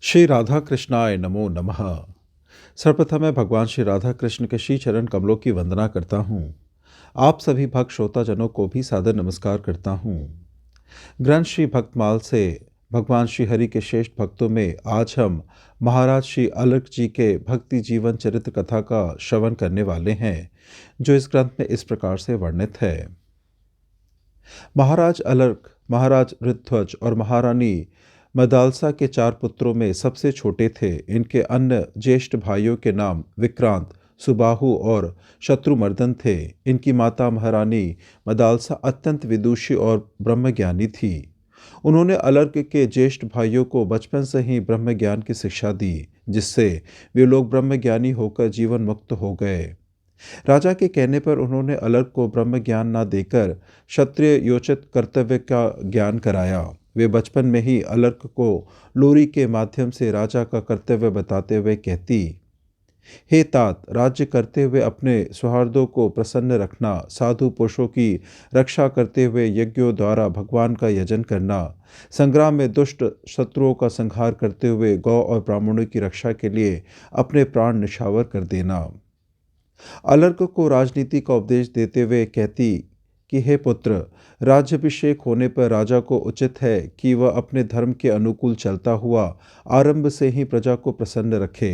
श्री राधा कृष्णाय नमो नमः। सर्वप्रथम मैं भगवान श्री राधा कृष्ण के श्री चरण कमलों की वंदना करता हूँ। आप सभी भक्त श्रोताजनों को भी सादर नमस्कार करता हूँ। ग्रंथ श्री भक्तमाल से भगवान श्री हरि के श्रेष्ठ भक्तों में आज हम महाराज श्री अलर्क जी के भक्ति जीवन चरित्र कथा का श्रवण करने वाले हैं, जो इस ग्रंथ में इस प्रकार से वर्णित है। महाराज अलर्क, महाराज ऋतध्वज और महारानी मदालसा के 4 पुत्रों में सबसे छोटे थे। इनके अन्य ज्येष्ठ भाइयों के नाम विक्रांत, सुबाहु और शत्रुमर्दन थे। इनकी माता महारानी मदालसा अत्यंत विदुषी और ब्रह्मज्ञानी थी। उन्होंने अलर्क के ज्येष्ठ भाइयों को बचपन से ही ब्रह्म ज्ञान की शिक्षा दी, जिससे वे लोग ब्रह्मज्ञानी होकर जीवन मुक्त हो गए। राजा के कहने पर उन्होंने अलर्क को ब्रह्म ज्ञान न देकर क्षत्रिय योचित कर्तव्य का ज्ञान कराया। वे बचपन में ही अलर्क को लोरी के माध्यम से राजा का कर्तव्य बताते हुए कहती, हे तात, राज्य करते हुए अपने सौहार्दों को प्रसन्न रखना, साधु पुरुषों की रक्षा करते हुए यज्ञों द्वारा भगवान का यजन करना, संग्राम में दुष्ट शत्रुओं का संहार करते हुए गौ और ब्राह्मणों की रक्षा के लिए अपने प्राण निछावर कर देना। अलर्क को राजनीति का उपदेश देते हुए कहती कि हे पुत्र, राज्याभिषेक होने पर राजा को उचित है कि वह अपने धर्म के अनुकूल चलता हुआ आरंभ से ही प्रजा को प्रसन्न रखे।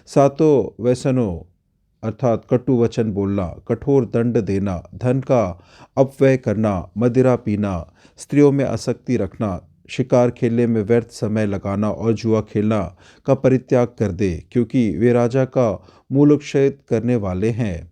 सातों व्यसनों अर्थात कटु वचन बोलना, कठोर दंड देना, धन का अपव्यय करना, मदिरा पीना, स्त्रियों में आसक्ति रखना, शिकार खेलने में व्यर्थ समय लगाना और जुआ खेलना का परित्याग कर दे, क्योंकि वे राजा का मूलोच्छेद करने वाले हैं।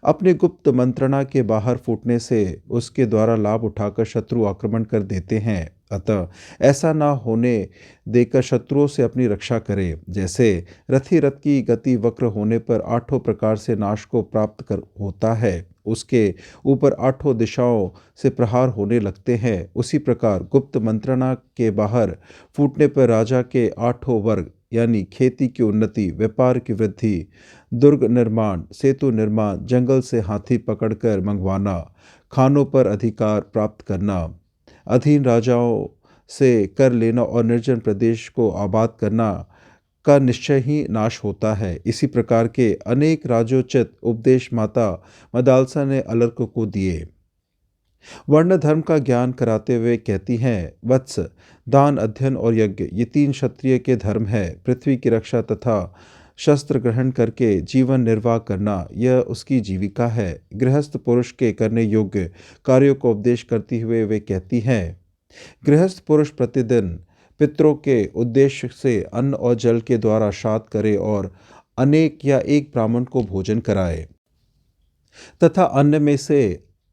अपने गुप्त मंत्रणा के बाहर फूटने से उसके द्वारा लाभ उठाकर शत्रु आक्रमण कर देते हैं। अतः ऐसा ना होने देकर शत्रुओं से अपनी रक्षा करे। जैसे रथी रथ की गति वक्र होने पर 8 प्रकार से नाश को प्राप्त कर होता है, उसके ऊपर 8 दिशाओं से प्रहार होने लगते हैं, उसी प्रकार गुप्त मंत्रणा के बाहर फूटने पर राजा के 8 वर्ग यानी खेती की उन्नति, व्यापार की वृद्धि, दुर्ग निर्माण, सेतु निर्माण, जंगल से हाथी पकड़कर मंगवाना, खानों पर अधिकार प्राप्त करना, अधीन राजाओं से कर लेना और निर्जन प्रदेश को आबाद करना का निश्चय ही नाश होता है। इसी प्रकार के अनेक राजोचित उपदेश माता मदालसा ने अलर्क को दिए। वर्ण धर्म का ज्ञान कराते हुए कहती हैं, वत्स, दान, अध्ययन और यज्ञ ये 3 क्षत्रिय के धर्म है। पृथ्वी की रक्षा तथा शस्त्र ग्रहण करके जीवन निर्वाह करना यह उसकी जीविका है। गृहस्थ पुरुष के करने योग्य कार्यों को उपदेश करती हुए वे कहती हैं, गृहस्थ पुरुष प्रतिदिन पितरों के उद्देश्य से अन्न और जल के द्वारा श्राद्ध करे और अनेक या एक ब्राह्मण को भोजन कराए तथा अन्न में से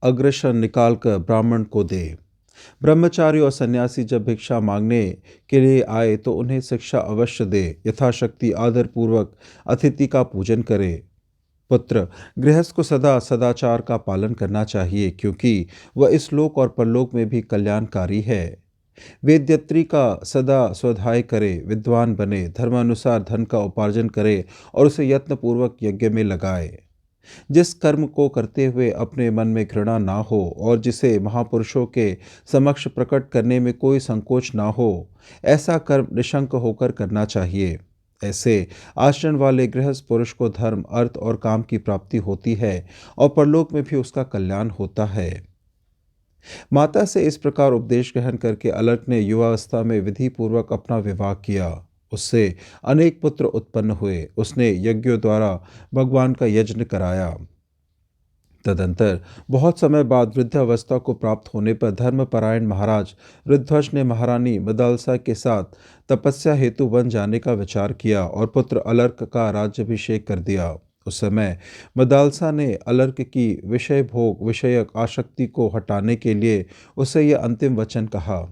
अग्रशन निकालकर ब्राह्मण को दे। ब्रह्मचारी और सन्यासी जब भिक्षा मांगने के लिए आए तो उन्हें शिक्षा अवश्य दे। यथाशक्ति आदरपूर्वक अतिथि का पूजन करे। पुत्र, गृहस्थ को सदा सदाचार का पालन करना चाहिए, क्योंकि वह इस लोक और परलोक में भी कल्याणकारी है। वेद्यत्री का सदा स्वाध्याय करे, विद्वान बने, धर्मानुसार धन का उपार्जन करे और उसे यत्नपूर्वक यज्ञ में लगाए। जिस कर्म को करते हुए अपने मन में घृणा ना हो और जिसे महापुरुषों के समक्ष प्रकट करने में कोई संकोच ना हो, ऐसा कर्म निशंक होकर करना चाहिए। ऐसे आचरण वाले गृहस्थ पुरुष को धर्म, अर्थ और काम की प्राप्ति होती है और परलोक में भी उसका कल्याण होता है। माता से इस प्रकार उपदेश ग्रहण करके अलर्क ने युवावस्था में विधि पूर्वक अपना विवाह किया। उससे अनेक पुत्र उत्पन्न हुए। उसने यज्ञों द्वारा भगवान का यज्ञ कराया। तदंतर बहुत समय बाद वृद्धावस्था को प्राप्त होने पर धर्मपरायण महाराज ऋतध्वज ने महारानी मदालसा के साथ तपस्या हेतु वन जाने का विचार किया और पुत्र अलर्क का राज्याभिषेक कर दिया। उस समय मदालसा ने अलर्क की विषय भोग विषयक आसक्ति को हटाने के लिए उसे यह अंतिम वचन कहा,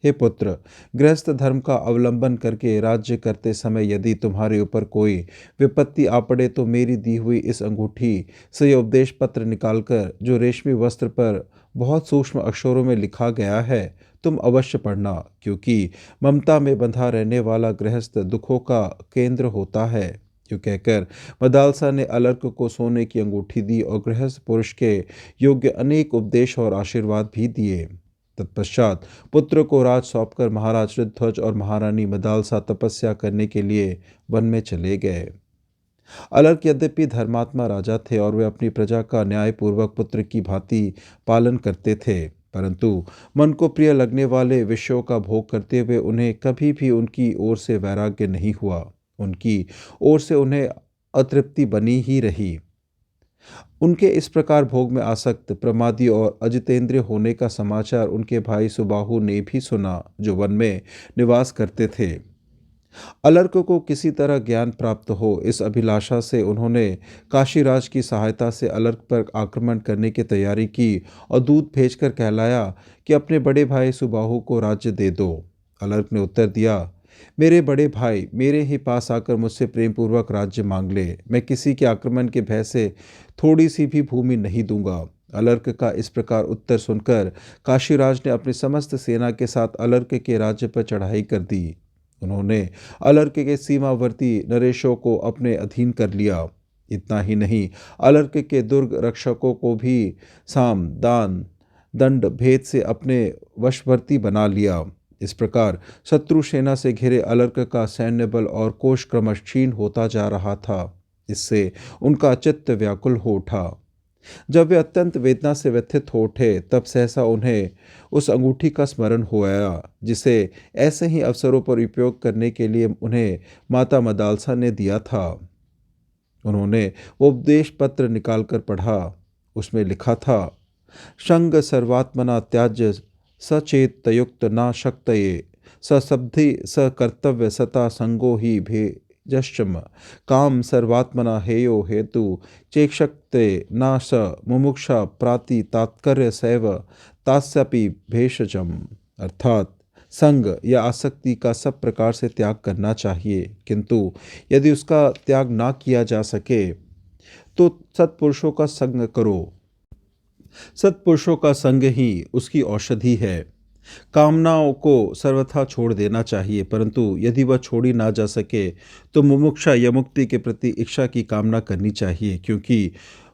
हे पुत्र, गृहस्थ धर्म का अवलंबन करके राज्य करते समय यदि तुम्हारे ऊपर कोई विपत्ति आ पड़े तो मेरी दी हुई इस अंगूठी से यह उपदेश पत्र निकालकर, जो रेशमी वस्त्र पर बहुत सूक्ष्म अक्षरों में लिखा गया है, तुम अवश्य पढ़ना, क्योंकि ममता में बंधा रहने वाला गृहस्थ दुखों का केंद्र होता है। यूँ कहकर मदालसा ने अलर्क को सोने की अंगूठी दी और गृहस्थ पुरुष के योग्य अनेक उपदेश और आशीर्वाद भी दिए। तत्पश्चात पुत्र को राज सौंपकर महाराज ऋतध्वज और महारानी मदालसा तपस्या करने के लिए वन में चले गए। अलर्क यद्यपि धर्मात्मा राजा थे और वे अपनी प्रजा का न्यायपूर्वक पुत्र की भांति पालन करते थे, परंतु मन को प्रिय लगने वाले विषयों का भोग करते हुए उन्हें कभी भी उनकी ओर से वैराग्य नहीं हुआ। उनकी ओर से उन्हें अतृप्ति बनी ही रही। उनके इस प्रकार भोग में आसक्त, प्रमादी और अजितेंद्रिय होने का समाचार उनके भाई सुबाहु ने भी सुना, जो वन में निवास करते थे। अलर्क को किसी तरह ज्ञान प्राप्त हो, इस अभिलाषा से उन्होंने काशीराज की सहायता से अलर्क पर आक्रमण करने की तैयारी की और दूत भेजकर कहलाया कि अपने बड़े भाई सुबाहु को राज्य दे दो। अलर्क ने उत्तर दिया, मेरे बड़े भाई मेरे ही पास आकर मुझसे प्रेमपूर्वक राज्य मांग ले, मैं किसी के आक्रमण के भय से थोड़ी सी भी भूमि नहीं दूंगा। अलर्क का इस प्रकार उत्तर सुनकर काशीराज ने अपनी समस्त सेना के साथ अलर्क के राज्य पर चढ़ाई कर दी। उन्होंने अलर्क के सीमावर्ती नरेशों को अपने अधीन कर लिया। इतना ही नहीं, अलर्क के दुर्ग रक्षकों को भी साम, दान, दंड भेद से अपने वशवर्ती बना लिया। इस प्रकार शत्रु सेना से घिरे अलर्क का सैन्य बल और कोष क्रमश क्षीण होता जा रहा था। इससे उनका चित्त व्याकुल हो उठा। जब वे अत्यंत वेदना से व्यथित हो उठे, तब सहसा उन्हें उस अंगूठी का स्मरण हो आया, जिसे ऐसे ही अवसरों पर उपयोग करने के लिए उन्हें माता मदालसा ने दिया था। उन्होंने वो उपदेश पत्र निकालकर पढ़ा। उसमें लिखा था, शंग सर्वात्मना त्याज्य सचेतयुक्त न शक्तये सशब्धि सकर्तव्य सता संगो ही भेजश्चम काम सर्वात्मना हेयो हेतु चेक्षक्ते न स मुमुक्षा प्राति तात्पर्य सैव तास्यपि भेषजम। अर्थात संग या आसक्ति का सब प्रकार से त्याग करना चाहिए, किंतु यदि उसका त्याग ना किया जा सके तो सत्पुरुषों का संग करो। सत्पुरुषों का संग ही उसकी औषधि है। कामनाओं को सर्वथा छोड़ देना चाहिए, परंतु यदि वह छोड़ी ना जा सके तो मुमुक्षा या मुक्ति के प्रति इच्छा की कामना करनी चाहिए, क्योंकि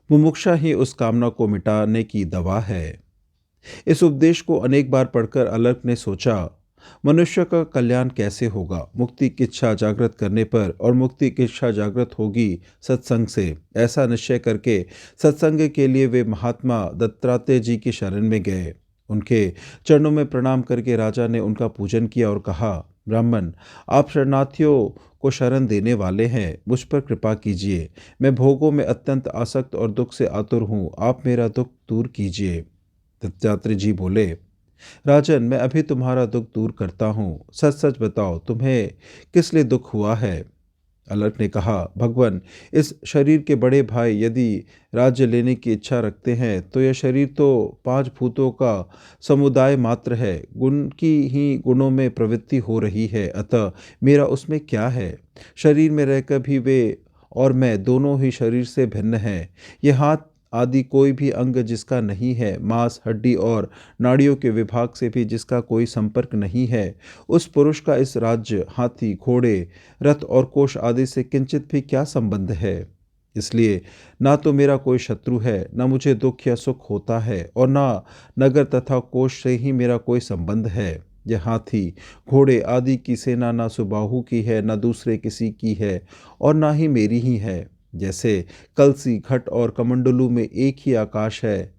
मुमुक्षा ही उस कामना को मिटाने की दवा है। इस उपदेश को अनेक बार पढ़कर अलर्क ने सोचा, मनुष्य का कल्याण कैसे होगा? मुक्ति की इच्छा जागृत करने पर, और मुक्ति की इच्छा जागृत होगी सत्संग से। ऐसा निश्चय करके सत्संग के लिए वे महात्मा दत्तात्रेय जी की शरण में गए। उनके चरणों में प्रणाम करके राजा ने उनका पूजन किया और कहा, ब्राह्मण, आप शरणार्थियों को शरण देने वाले हैं, मुझ पर कृपा कीजिए। मैं भोगों में अत्यंत आसक्त और दुख से आतुर हूँ, आप मेरा दुख दूर कीजिए। दत्तात्रेय जी बोले, राजन, मैं अभी तुम्हारा दुख दूर करता हूँ। सच सच बताओ, तुम्हें किस लिए दुख हुआ है? अलर्क ने कहा, भगवान, इस शरीर के बड़े भाई यदि राज्य लेने की इच्छा रखते हैं तो यह शरीर तो 5 भूतों का समुदाय मात्र है। गुण की ही गुणों में प्रवृत्ति हो रही है, अतः मेरा उसमें क्या है? शरीर में रहकर भी वे और मैं दोनों ही शरीर से भिन्न हैं। ये हाथ आदि कोई भी अंग जिसका नहीं है, मांस, हड्डी और नाड़ियों के विभाग से भी जिसका कोई संपर्क नहीं है, उस पुरुष का इस राज्य, हाथी, घोड़े, रथ और कोष आदि से किंचित भी क्या संबंध है? इसलिए ना तो मेरा कोई शत्रु है, न मुझे दुख या सुख होता है, और ना नगर तथा कोष से ही मेरा कोई संबंध है। यह हाथी, घोड़े आदि की सेना ना सुबाहु की है, न दूसरे किसी की है, और ना ही मेरी ही है। जैसे कलसी, घट और कमंडलू में एक ही आकाश है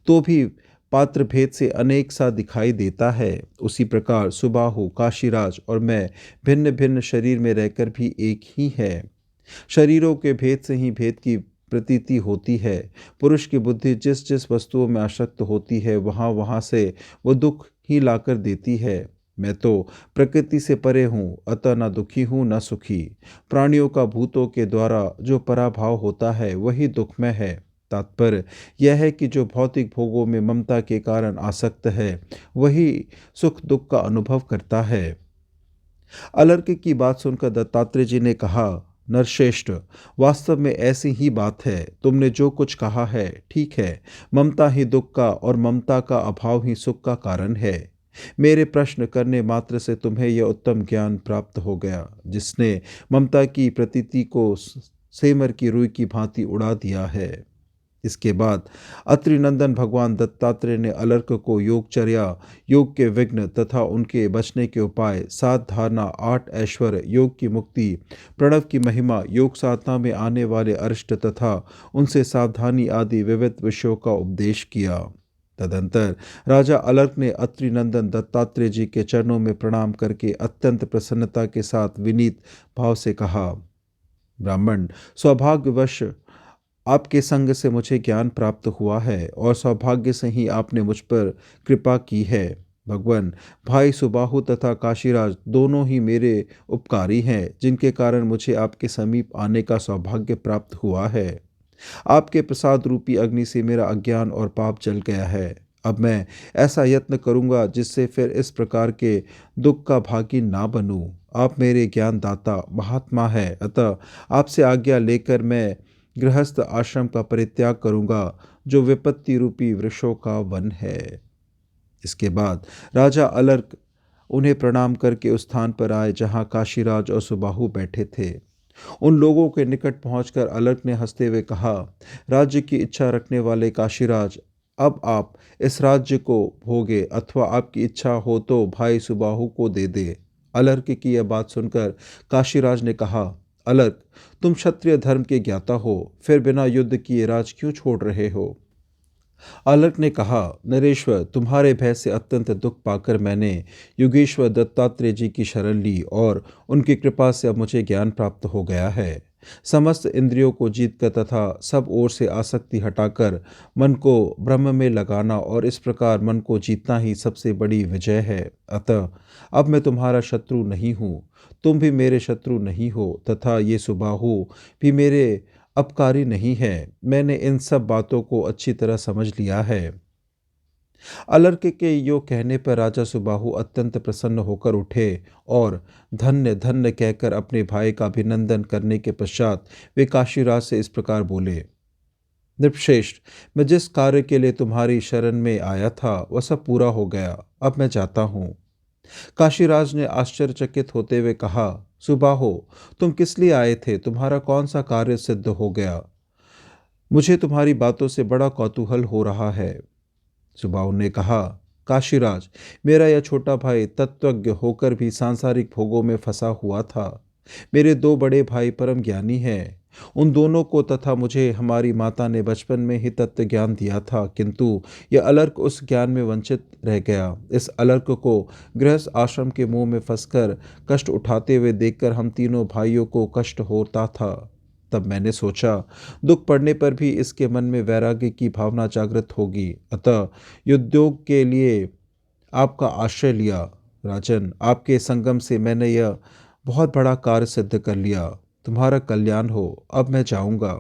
तो भी पात्र भेद से अनेक सा दिखाई देता है, उसी प्रकार सुबाहु, काशीराज और मैं भिन्न भिन्न शरीर में रहकर भी एक ही है। शरीरों के भेद से ही भेद की प्रतीति होती है। पुरुष की बुद्धि जिस जिस वस्तुओं में आसक्त होती है, वहाँ वहाँ से वो दुख ही लाकर देती है। मैं तो प्रकृति से परे हूँ, अतः न दुखी हूँ न सुखी। प्राणियों का भूतों के द्वारा जो पराभाव होता है वही दुखमय है। तात्पर्य यह है कि जो भौतिक भोगों में ममता के कारण आसक्त है, वही सुख दुख का अनुभव करता है। अलर्क की बात सुनकर दत्तात्रेय जी ने कहा, नरश्रेष्ठ, वास्तव में ऐसी ही बात है। तुमने जो कुछ कहा है ठीक है। ममता ही दुख का और ममता का अभाव ही सुख का कारण है। मेरे प्रश्न करने मात्र से तुम्हें यह उत्तम ज्ञान प्राप्त हो गया, जिसने ममता की प्रतीति को सेमर की रुई की भांति उड़ा दिया है। इसके बाद अत्रिनंदन भगवान दत्तात्रेय ने अलर्क को योगचर्या, योग के विघ्न तथा उनके बचने के उपाय, 7 धारणा, 8 ऐश्वर्य, योग की मुक्ति, प्रणव की महिमा, योग साधना में आने वाले अरिष्ट तथा उनसे सावधानी आदि विविध विषयों का उपदेश किया। तदंतर राजा अलर्क ने अत्रिनंदन दत्तात्रेय जी के चरणों में प्रणाम करके अत्यंत प्रसन्नता के साथ विनीत भाव से कहा, ब्राह्मण, सौभाग्यवश आपके संग से मुझे ज्ञान प्राप्त हुआ है और सौभाग्य से ही आपने मुझ पर कृपा की है। भगवान, भाई सुबाहु तथा काशीराज दोनों ही मेरे उपकारी हैं, जिनके कारण मुझे आपके समीप आने का सौभाग्य प्राप्त हुआ है। आपके प्रसाद रूपी अग्नि से मेरा अज्ञान और पाप जल गया है। अब मैं ऐसा यत्न करूंगा जिससे फिर इस प्रकार के दुख का भागी ना बनूं। आप मेरे ज्ञान दाता महात्मा है, अतः आपसे आज्ञा लेकर मैं गृहस्थ आश्रम का परित्याग करूंगा, जो विपत्ति रूपी वृक्षों का वन है। इसके बाद राजा अलर्क उन्हें प्रणाम करके उस स्थान पर आए जहां काशीराज और सुबाहु बैठे थे। उन लोगों के निकट पहुंचकर अलर्क ने हंसते हुए कहा, राज्य की इच्छा रखने वाले काशीराज, अब आप इस राज्य को भोगे अथवा आपकी इच्छा हो तो भाई सुबाहु को दे दे। अलर्क की यह बात सुनकर काशीराज ने कहा, अलर्क, तुम क्षत्रिय धर्म के ज्ञाता हो, फिर बिना युद्ध किए राज क्यों छोड़ रहे हो? अलर्क ने कहा, नरेश्वर, तुम्हारे भय से अत्यंत दुख पाकर मैंने योगेश्वर दत्तात्रेय जी की शरण ली और उनकी कृपा से अब मुझे ज्ञान प्राप्त हो गया है। समस्त इंद्रियों को जीतकर तथा सब ओर से आसक्ति हटाकर मन को ब्रह्म में लगाना और इस प्रकार मन को जीतना ही सबसे बड़ी विजय है। अतः अब मैं तुम्हारा शत्रु नहीं हूँ, तुम भी मेरे शत्रु नहीं हो तथा ये सुबाहु भी मेरे अपकारी नहीं है। मैंने इन सब बातों को अच्छी तरह समझ लिया है। अलर्क के यो कहने पर राजा सुबाहु अत्यंत प्रसन्न होकर उठे और धन्य धन्य कहकर अपने भाई का अभिनंदन करने के पश्चात वे काशीराज से इस प्रकार बोले, नृपश्रेष्ठ, मैं जिस कार्य के लिए तुम्हारी शरण में आया था वह सब पूरा हो गया, अब मैं जाता हूँ। काशीराज ने आश्चर्यचकित होते हुए कहा, सुबाहो, तुम किस लिए आए थे? तुम्हारा कौन सा कार्य सिद्ध हो गया? मुझे तुम्हारी बातों से बड़ा कौतूहल हो रहा है। सुबाहु ने कहा, काशीराज, मेरा यह छोटा भाई तत्वज्ञ होकर भी सांसारिक भोगों में फंसा हुआ था। मेरे 2 बड़े भाई परम ज्ञानी हैं। उन दोनों को तथा मुझे हमारी माता ने बचपन में ही तत्व ज्ञान दिया था, किंतु यह अलर्क उस ज्ञान में वंचित रह गया। इस अलर्क को गृहस्थ आश्रम के मुंह में फंसकर कष्ट उठाते हुए देखकर हम तीनों भाइयों को कष्ट होता था। तब मैंने सोचा, दुख पड़ने पर भी इसके मन में वैराग्य की भावना जागृत होगी, अतः युद्धोग के लिए आपका आश्रय लिया। राजन, आपके संगम से मैंने यह बहुत बड़ा कार्य सिद्ध कर लिया। तुम्हारा कल्याण हो, अब मैं जाऊंगा।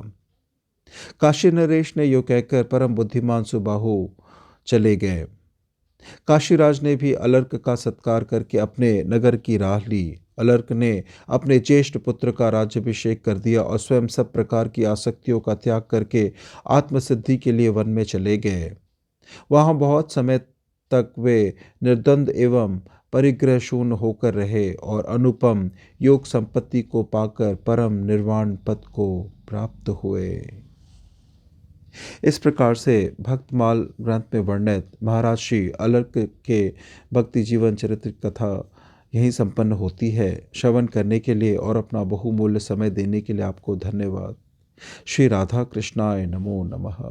काशी नरेश ने यो कहकर परम बुद्धिमान सुबाहु चले गए। काशीराज ने भी अलर्क का सत्कार करके अपने नगर की राह ली। अलर्क ने अपने ज्येष्ठ पुत्र का राज्याभिषेक कर दिया और स्वयं सब प्रकार की आसक्तियों का त्याग करके आत्मसिद्धि के लिए वन में चले गए। वहां बहुत समय तक वे निर्द्वंद एवं परिग्रह शून्य होकर रहे और अनुपम योग संपत्ति को पाकर परम निर्वाण पद को प्राप्त हुए। इस प्रकार से भक्तमाल ग्रंथ में वर्णित महाराज श्री अलर्क के भक्ति जीवन चरित्र कथा यहीं संपन्न होती है। श्रवण करने के लिए और अपना बहुमूल्य समय देने के लिए आपको धन्यवाद। श्री राधा कृष्णाय नमो नमः।